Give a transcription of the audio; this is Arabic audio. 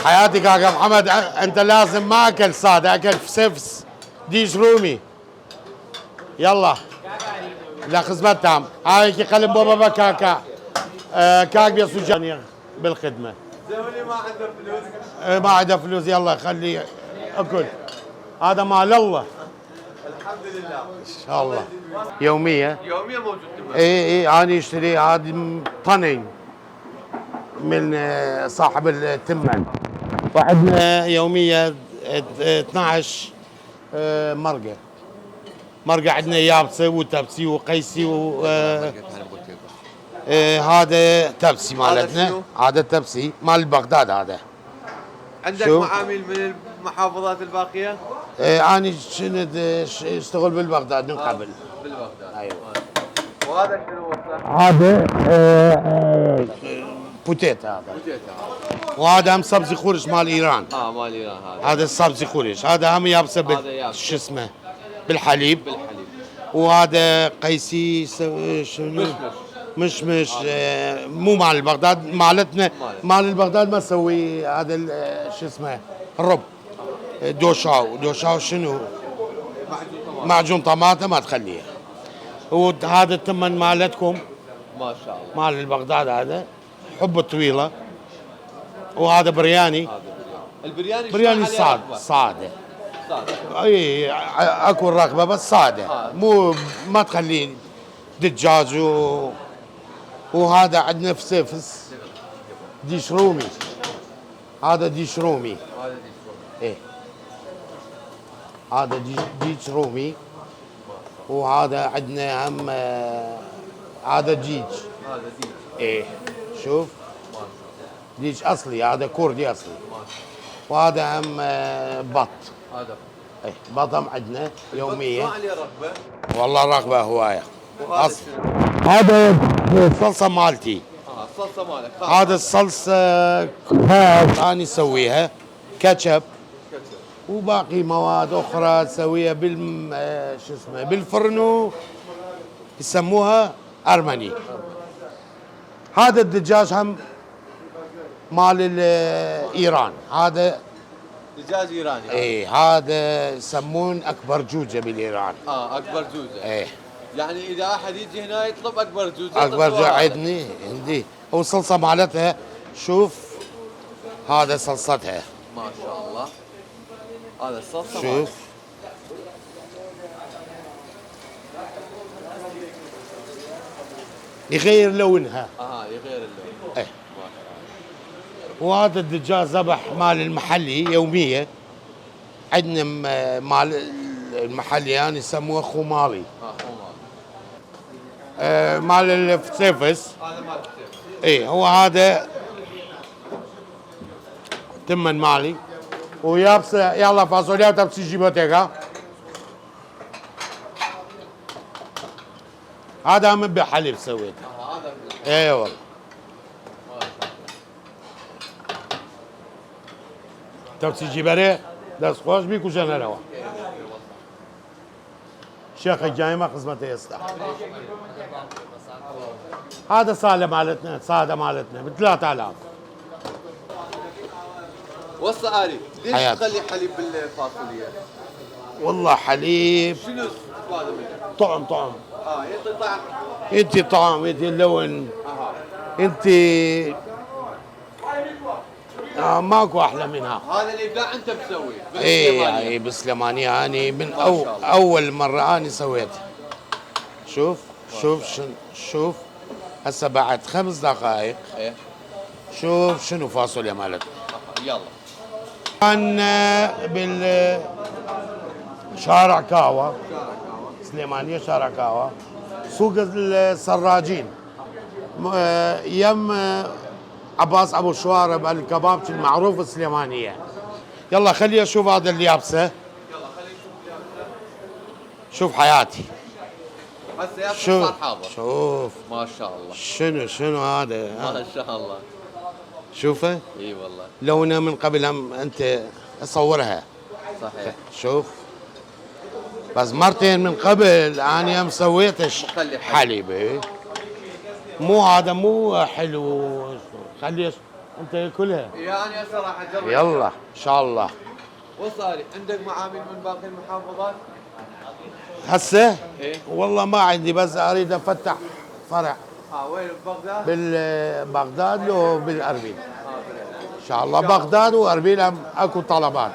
حياتك يا محمد، انت لازم ما اكل ساده، اكل فسفس ديش رومي. يلا لا خدمة تام. هاي كي قلب بابا بكاكا كاك بيسوجاني بالخدمه. زولي ما عنده فلوس. ما عنده فلوس، يلا خليه اكل. هذا مال الله. الحمد لله. ان شاء الله. يوميه موجود. اي انا اشتري هذه طنين من صاحب التمن. وعندنا يوميه 12 مرقه. مرقه عندنا يابسه وتبسي وقيسي هذا تبسي مالتنا. هذا تبسي مال بغداد هذا. عندك معامل من المحافظات الباقيه؟ انا كنت اشتغل بالبغداد من قبل. بالبغداد. ايوه. وهذا شنو وصله؟ هذا بوتيت هذا. وهذا هم سبزي خورش مال ايران. مال ايران هذا. هذا السبزي خورش، هذا هم يابسه شو اسمه بالحليب. وهذا قيسي شنو؟ مش مو مال بغداد، مالتنا مال البغداد ما نسوي هذا شو اسمه الرب. دوشاو شنو؟ معجون طماطم ما تخليها. وهذا التمن مالتكم ما شاء الله مال البغداد هذا حب طويله. وهذا برياني. برياني صاده. اي اكو الرغبه بس صاده. مو ما تخليه دجاج وهذا عندنا فسفس ديش رومي. هذا ديش رومي. ايه هذا ديش رومي. وهذا عندنا هم هذا ديج. ايه شوف ديج اصلي، هذا كردي اصلي. وهذا هم بط. ايه بط هم عندنا يوميا. والله رغبه هوايه. هذا صلصه مالتي. الصلصه مالك. هذا الصلصه انا اسويها كاتشب وباقي مواد اخرى تسويها شو اسمه بالفرن يسموها ارمني. هذا الدجاج هم مال ايران. هذا دجاج ايراني. ايه هذا يسمون اكبر جوجه بالايران. اكبر جوجه. ايه يعني اذا احد يجي هنا يطلب اكبر جوجه. اكبر جوجه عندي. والصلصه مالتها شوف هذا صلصتها. ما شاء الله. هذا الصلصه شوف يغير لونها. يغير اللون. ايه. وهذا الدجاج ذبح مال المحلي يوميه. عندنا مال المحلي يعني يسموه خمالي. مال الفسيفس. هذا مال الفسيفس. ايه هو هذا تمن مالي. ويابسه يلا فاصوليا وتبسي جيبوتيكا. هذا من بحليب سويته. ايه والله. تبسي جيبري دست خوش بيكو جنروا. شيخ الجايمه خدمته يستحق. هذا صاله مالتنا، صاده مالتنا ب 3000. والصعاري ليش تخلي حليب بالفاصوليا؟ والله حليب شنو استفاده منه؟ طعم. يعطي طعم. انت طعم، انت اللون. انت ماكو احلى منها. هذا الابداع انت مسويه. اي بالسليمانيه. انا من اول مره انا سويتها. شوف هسه بعد 5 دقائق. شوف شنو فاصوليا مالتنا. يلا. كان بالشارع كاوا سليمانيه، شارع كاوا سوق السراجين يم عباس ابو شوارب الكباب المعروف السليمانيه. يلا خلي اشوف هذا اليابسه. شوف حياتي. هسه حاضر. شوف ما شاء الله. شنو هذا. ما شاء الله. شوفه. اي والله. لونه من قبل هم انت اصورها. صحيح. شوف بس مرتين من قبل انا يوم سويته حليب. مو هذا مو حلو. خليه انت كلها. يعني هسه راح اجرب. يلا ان شاء الله. وصاري عندك معامل من باقي المحافظات؟ هسه ايه والله ما عندي، بس اريد افتح فرع وين ببغداد؟ بالبغداد وبالاربيل بالله. ان شاء الله. بغداد واربيل اكو طلبات.